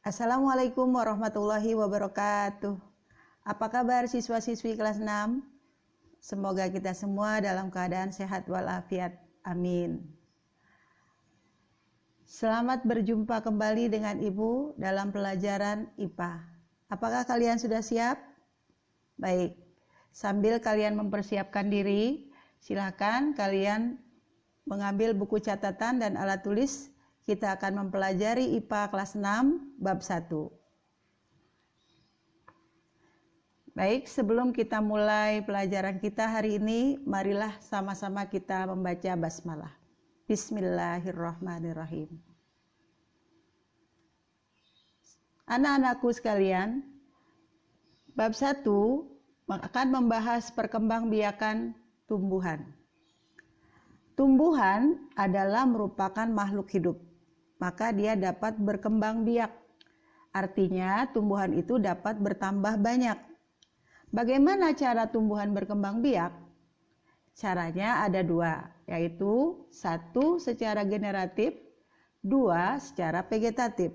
Assalamualaikum warahmatullahi wabarakatuh. Apa kabar siswa-siswi kelas 6? Semoga kita semua dalam keadaan sehat walafiat. Amin. Selamat berjumpa kembali dengan Ibu dalam pelajaran IPA. Apakah kalian sudah siap? Baik. Sambil kalian mempersiapkan diri, silakan kalian mengambil buku catatan dan alat tulis. Kita akan mempelajari IPA kelas 6 bab 1. Baik, sebelum kita mulai pelajaran kita hari ini, marilah sama-sama kita membaca basmalah. Bismillahirrahmanirrahim. Anak-anakku sekalian, bab 1 akan membahas perkembangbiakan tumbuhan. Tumbuhan adalah merupakan makhluk hidup. Maka dia dapat berkembang biak. Artinya tumbuhan itu dapat bertambah banyak. Bagaimana cara tumbuhan berkembang biak? Caranya ada dua, yaitu 1 secara generatif, 2 secara vegetatif.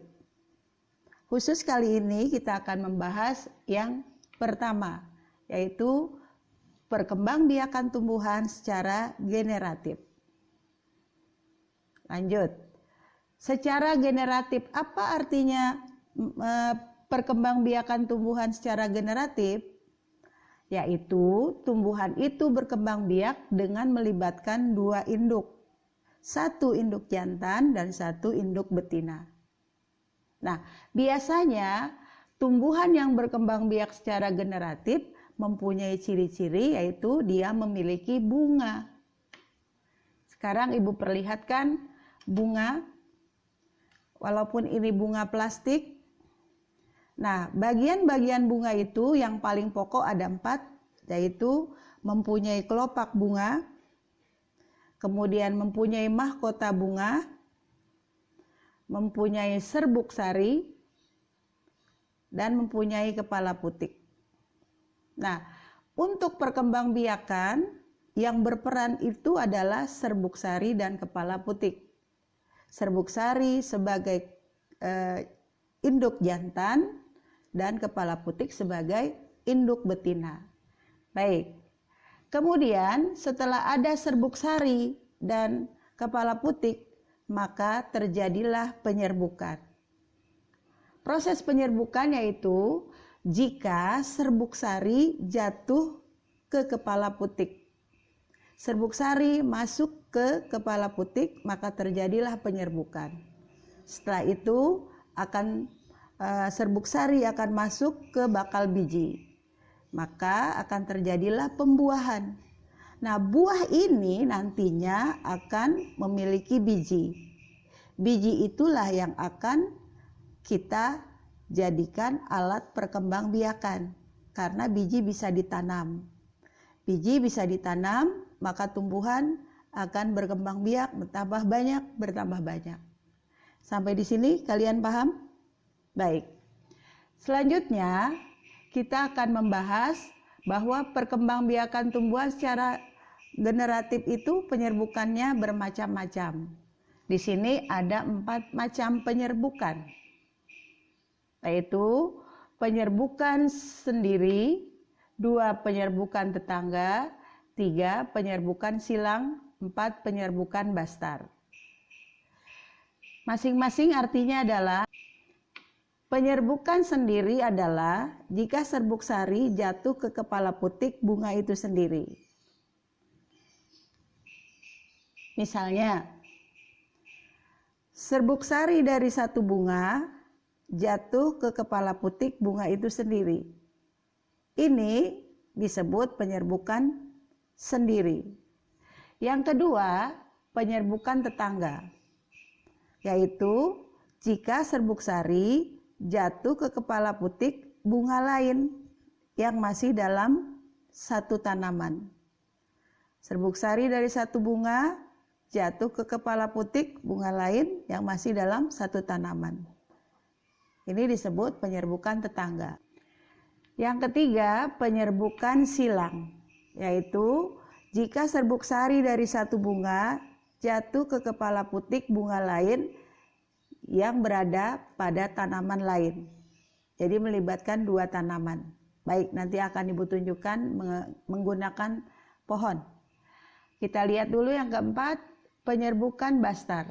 Khusus kali ini kita akan membahas yang pertama, yaitu perkembangbiakan tumbuhan secara generatif. Lanjut. Secara generatif, apa artinya perkembangbiakan tumbuhan secara generatif? Yaitu tumbuhan itu berkembang biak dengan melibatkan 2 induk. 1 induk jantan dan 1 induk betina. Nah, biasanya tumbuhan yang berkembang biak secara generatif mempunyai ciri-ciri, yaitu dia memiliki bunga. Sekarang Ibu perlihatkan bunga. Walaupun ini bunga plastik. Nah, bagian-bagian bunga itu yang paling pokok ada 4, yaitu mempunyai kelopak bunga, kemudian mempunyai mahkota bunga, mempunyai serbuk sari, dan mempunyai kepala putik. Nah, untuk perkembangbiakan yang berperan itu adalah serbuk sari dan kepala putik. Serbuk sari sebagai induk jantan dan kepala putik sebagai induk betina. Baik. Kemudian setelah ada serbuk sari dan kepala putik, maka terjadilah penyerbukan. Proses penyerbukan yaitu jika serbuk sari jatuh ke kepala putik. Serbuk sari masuk ke kepala putik, maka terjadilah penyerbukan. Setelah itu serbuk sari akan masuk ke bakal biji, maka akan terjadilah pembuahan. Nah, buah ini nantinya akan memiliki biji. Biji itulah yang akan kita jadikan alat perkembangbiakan, karena biji bisa ditanam. Biji bisa ditanam, maka tumbuhan akan berkembang biak, bertambah banyak. Sampai di sini kalian paham? Baik. Selanjutnya kita akan membahas bahwa perkembangbiakan tumbuhan secara generatif itu penyerbukannya bermacam-macam. Di sini ada 4 macam penyerbukan, yaitu penyerbukan sendiri, 2 penyerbukan tetangga, 3 penyerbukan silang, 4 penyerbukan bastar. Masing-masing artinya adalah penyerbukan sendiri adalah jika serbuk sari jatuh ke kepala putik bunga itu sendiri. Misalnya, serbuk sari dari satu bunga jatuh ke kepala putik bunga itu sendiri. Ini disebut penyerbukan sendiri. Yang kedua, penyerbukan tetangga, yaitu jika serbuk sari jatuh ke kepala putik bunga lain yang masih dalam satu tanaman. Serbuk sari dari satu bunga jatuh ke kepala putik bunga lain yang masih dalam satu tanaman. Ini disebut penyerbukan tetangga. Yang ketiga, penyerbukan silang, yaitu jika serbuk sari dari satu bunga jatuh ke kepala putik bunga lain yang berada pada tanaman lain. Jadi melibatkan dua tanaman. Baik, nanti akan Ibu tunjukkan menggunakan pohon. Kita lihat dulu yang keempat, penyerbukan bastar.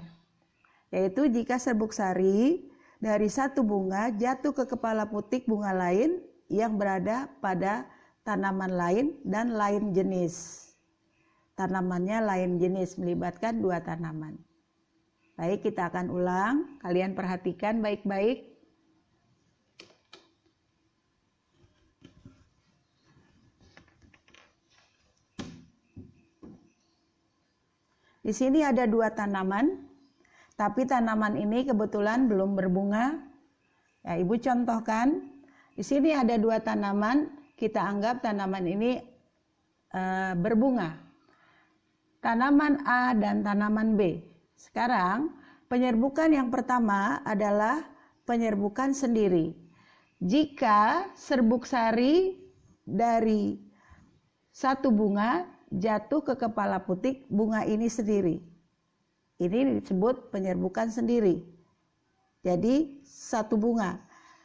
Yaitu jika serbuk sari dari satu bunga jatuh ke kepala putik bunga lain yang berada pada tanaman lain dan lain jenis. Tanamannya lain jenis, melibatkan dua tanaman. Baik, kita akan ulang. Kalian perhatikan baik-baik. Di sini ada dua tanaman, tapi tanaman ini kebetulan belum berbunga. Ya, Ibu contohkan. Di sini ada dua tanaman, kita anggap tanaman ini berbunga. Tanaman A dan tanaman B. Sekarang, penyerbukan yang pertama adalah penyerbukan sendiri. Jika serbuk sari dari satu bunga jatuh ke kepala putik bunga ini sendiri. Ini disebut penyerbukan sendiri. Jadi satu bunga,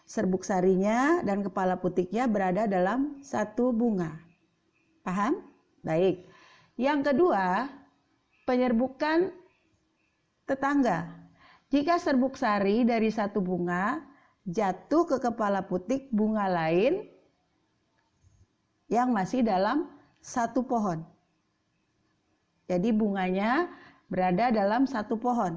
serbuk sarinya dan kepala putiknya berada dalam satu bunga. Paham? Baik. Yang kedua, penyerbukan tetangga. Jika serbuk sari dari satu bunga jatuh ke kepala putik bunga lain yang masih dalam satu pohon. Jadi bunganya berada dalam satu pohon.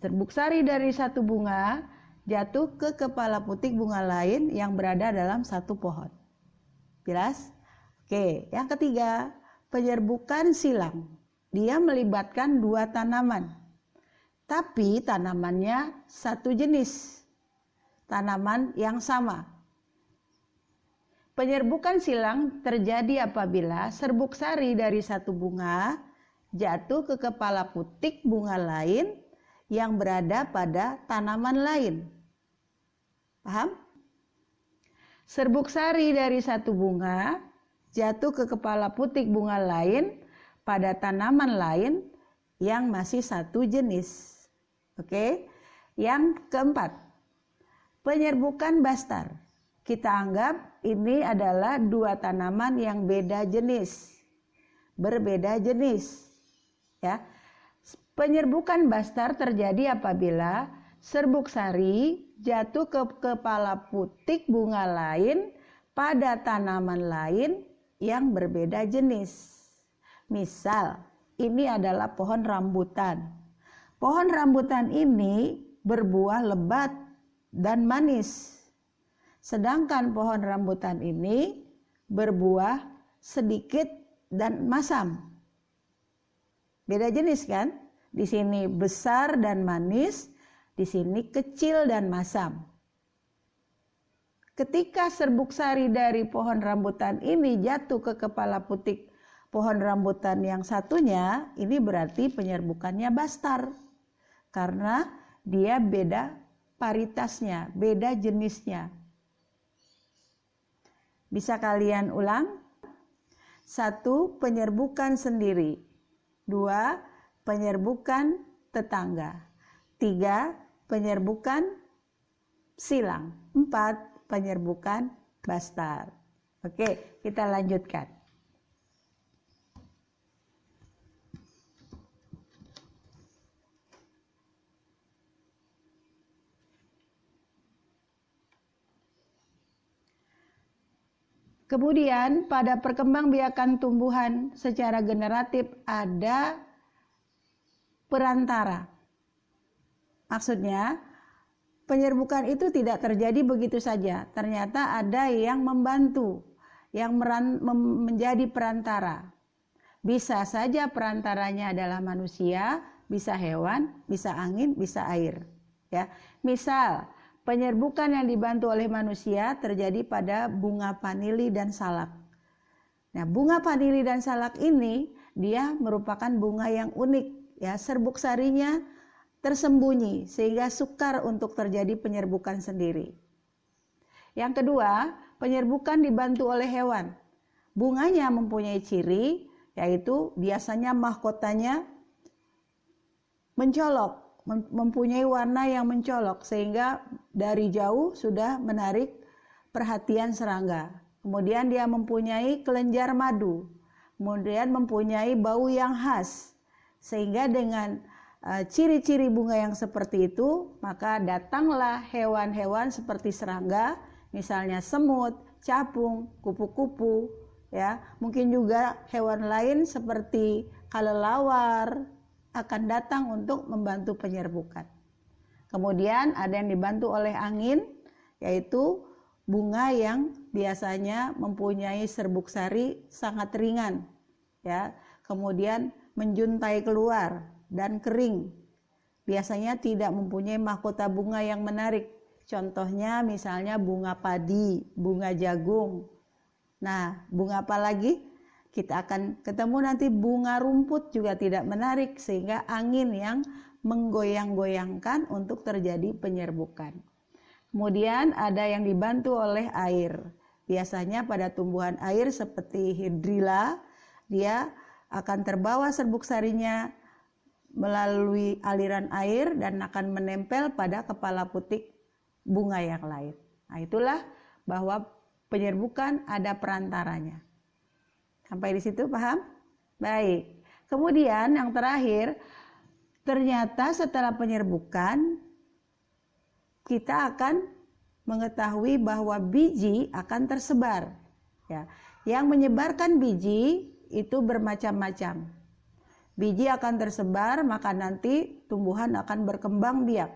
Serbuk sari dari satu bunga jatuh ke kepala putik bunga lain yang berada dalam satu pohon. Jelas? Oke, yang ketiga, penyerbukan silang. Dia melibatkan dua tanaman. Tapi tanamannya satu jenis. Tanaman yang sama. Penyerbukan silang terjadi apabila serbuk sari dari satu bunga jatuh ke kepala putik bunga lain yang berada pada tanaman lain. Paham? Serbuk sari dari satu bunga jatuh ke kepala putik bunga lain pada tanaman lain yang masih satu jenis. Oke. Yang keempat, penyerbukan bastar. Kita anggap ini adalah dua tanaman yang beda jenis. Berbeda jenis. Ya. Penyerbukan bastar terjadi apabila serbuk sari jatuh ke kepala putik bunga lain pada tanaman lain yang berbeda jenis. Misal, ini adalah pohon rambutan. Pohon rambutan ini berbuah lebat dan manis. Sedangkan pohon rambutan ini berbuah sedikit dan masam. Beda jenis kan? Di sini besar dan manis, di sini kecil dan masam. Ketika serbuk sari dari pohon rambutan ini jatuh ke kepala putik pohon rambutan yang satunya, ini berarti penyerbukannya bastar. Karena dia beda paritasnya, beda jenisnya. Bisa kalian ulang? 1. Penyerbukan sendiri. 2. Penyerbukan tetangga. 3. Penyerbukan silang. 4. Penyerbukan bastar. Oke, kita lanjutkan. Kemudian pada perkembangbiakan tumbuhan secara generatif ada perantara. Maksudnya penyerbukan itu tidak terjadi begitu saja. Ternyata ada yang membantu, yang menjadi perantara. Bisa saja perantaranya adalah manusia, bisa hewan, bisa angin, bisa air. Ya, misal penyerbukan yang dibantu oleh manusia terjadi pada bunga vanili dan salak. Nah, bunga vanili dan salak ini dia merupakan bunga yang unik, ya, serbuk sarinya tersembunyi sehingga sukar untuk terjadi penyerbukan sendiri. Yang kedua, penyerbukan dibantu oleh hewan. Bunganya mempunyai ciri, yaitu biasanya mahkotanya mencolok mempunyai warna yang mencolok sehingga dari jauh sudah menarik perhatian serangga. Kemudian dia mempunyai kelenjar madu, kemudian mempunyai bau yang khas, sehingga dengan ciri-ciri bunga yang seperti itu, maka datanglah hewan-hewan seperti serangga, misalnya semut, capung, kupu-kupu, ya, mungkin juga hewan lain seperti kelelawar akan datang untuk membantu penyerbukan. Kemudian ada yang dibantu oleh angin, yaitu bunga yang biasanya mempunyai serbuk sari sangat ringan, ya, kemudian menjuntai keluar dan kering. Biasanya tidak mempunyai mahkota bunga yang menarik. Contohnya misalnya bunga padi, bunga jagung. Nah, bunga apa lagi? Kita akan ketemu nanti bunga rumput juga tidak menarik, sehingga angin yang menggoyang-goyangkan untuk terjadi penyerbukan. Kemudian ada yang dibantu oleh air. Biasanya pada tumbuhan air seperti hidrilla, dia akan terbawa serbuk sarinya melalui aliran air dan akan menempel pada kepala putik bunga yang lain. Nah, itulah bahwa penyerbukan ada perantaranya. Sampai di situ paham? Baik. Kemudian yang terakhir, ternyata setelah penyerbukan kita akan mengetahui bahwa biji akan tersebar. Ya. Yang menyebarkan biji itu bermacam-macam. Biji akan tersebar, maka nanti tumbuhan akan berkembang biak.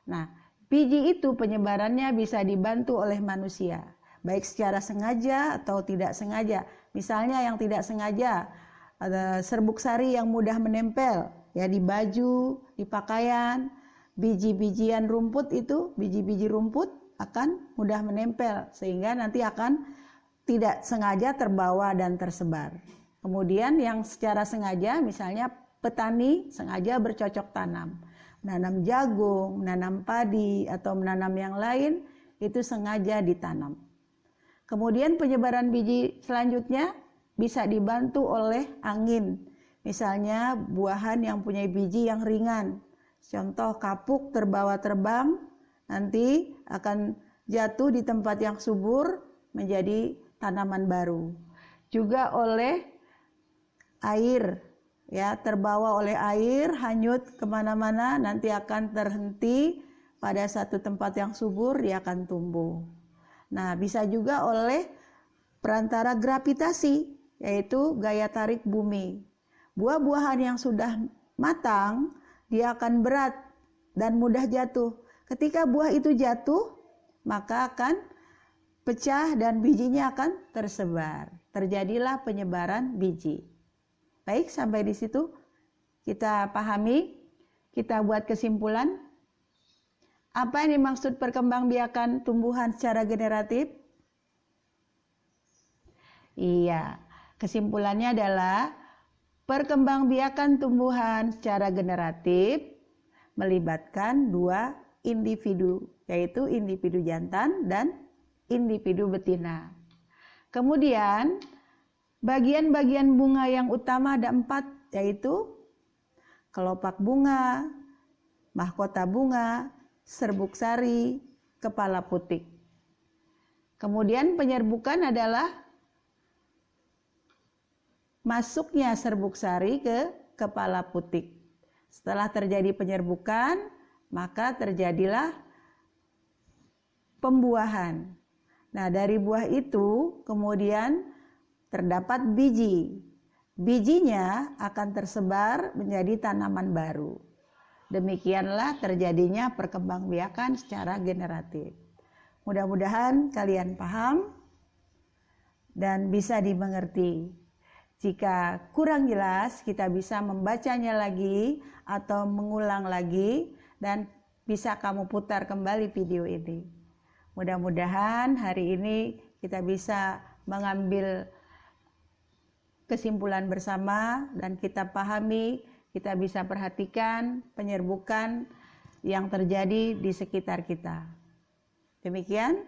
Nah, biji itu penyebarannya bisa dibantu oleh manusia, baik secara sengaja atau tidak sengaja. Misalnya yang tidak sengaja, ada serbuk sari yang mudah menempel, ya, di baju, di pakaian, biji-bijian rumput itu, biji-biji rumput akan mudah menempel, sehingga nanti akan tidak sengaja terbawa dan tersebar. Kemudian yang secara sengaja, misalnya petani sengaja bercocok tanam, menanam jagung, menanam padi, atau menanam yang lain, itu sengaja ditanam. Kemudian penyebaran biji selanjutnya bisa dibantu oleh angin. Misalnya buahan yang punya biji yang ringan. Contoh kapuk terbawa terbang, nanti akan jatuh di tempat yang subur menjadi tanaman baru. Juga oleh air, ya, terbawa oleh air, hanyut kemana-mana, nanti akan terhenti pada satu tempat yang subur, dia akan tumbuh. Nah, bisa juga oleh perantara gravitasi, yaitu gaya tarik bumi. Buah-buahan yang sudah matang, dia akan berat dan mudah jatuh. Ketika buah itu jatuh, maka akan pecah dan bijinya akan tersebar. Terjadilah penyebaran biji. Baik, sampai di situ kita pahami, kita buat kesimpulan. Apa yang dimaksud perkembangbiakan tumbuhan secara generatif? Iya, kesimpulannya adalah perkembangbiakan tumbuhan secara generatif melibatkan dua individu, yaitu individu jantan dan individu betina. Kemudian bagian-bagian bunga yang utama ada 4, yaitu kelopak bunga, mahkota bunga, serbuk sari, kepala putik. Kemudian penyerbukan adalah masuknya serbuk sari ke kepala putik. Setelah terjadi penyerbukan, maka terjadilah pembuahan. Nah, dari buah itu kemudian terdapat biji. Bijinya akan tersebar menjadi tanaman baru. Demikianlah terjadinya perkembangbiakan secara generatif. Mudah-mudahan kalian paham dan bisa dimengerti. Jika kurang jelas, kita bisa membacanya lagi atau mengulang lagi dan bisa kamu putar kembali video ini. Mudah-mudahan hari ini kita bisa mengambil kesimpulan bersama dan kita pahami, kita bisa perhatikan penyerbukan yang terjadi di sekitar kita. Demikian.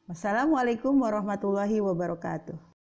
Wassalamualaikum warahmatullahi wabarakatuh.